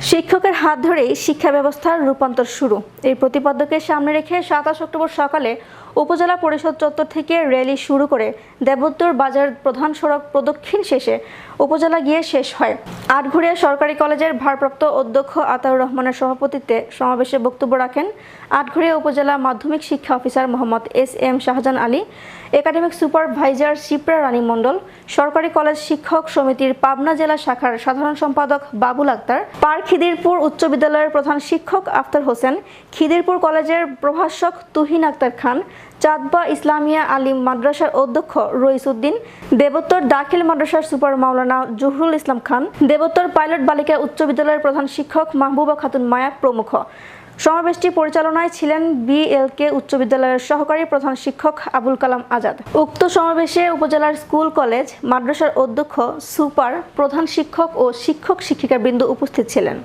শিক্ষকের হাত ধরেই শিক্ষা ব্যবস্থার রূপান্তর শুরু। এই প্রতিপাদ্যকে সামনে রেখে ২৭ অক্টোবর সকালে উপজেলা পরিষদ চত্বর থেকে র্যালি শুরু করে দেবোত্তর বাজার প্রধান সড়ক প্রদক্ষিণ শেষে উপজেলা গিয়ে শেষ হয়। আটঘরিয়া সরকারি কলেজের ভারপ্রাপ্ত অধ্যক্ষ আতাউর রহমানের সভাপতিত্বে সমাবেশে বক্তব্য রাখেন আটঘরিয়া উপজেলা মাধ্যমিক শিক্ষা officer Mohammad S M. Shahjahan Ali, academic supervisor Shipra Rani Mondal, সরকারি কলেজ শিক্ষক সমিতির পাবনা জেলা শাখার সাধারণ সম্পাদক বাবুল আক্তার, খিদিরপুর উচ্চ বিদ্যালয়ের প্রধান শিক্ষক আফতার হোসেন, খিদিরপুর কলেজের প্রভাষক তুহিন আক্তার খান, চাঁদবা ইসলামিয়া আলিম মাদ্রাসার অধ্যক্ষ রইস উদ্দিন, দেবোত্তর দাখিল মাদ্রাসার সুপার মাওলানা জহুরুল ইসলাম খান, দেবোত্তর পাইলট বালিকা উচ্চ বিদ্যালয়ের প্রধান শিক্ষক মাহবুবা খাতুন মায়া প্রমুখ। সমাবেশটি পরিচালনায় ছিলেন বিএলকে উচ্চ বিদ্যালয়ের সহকারী প্রধান শিক্ষক আবুল কালাম আজাদ। উক্ত সমাবেশে উপজেলার স্কুল কলেজ মাদ্রাসার অধ্যক্ষ, সুপার, প্রধান শিক্ষক ও শিক্ষক শিক্ষিকাবৃন্দ উপস্থিত ছিলেন।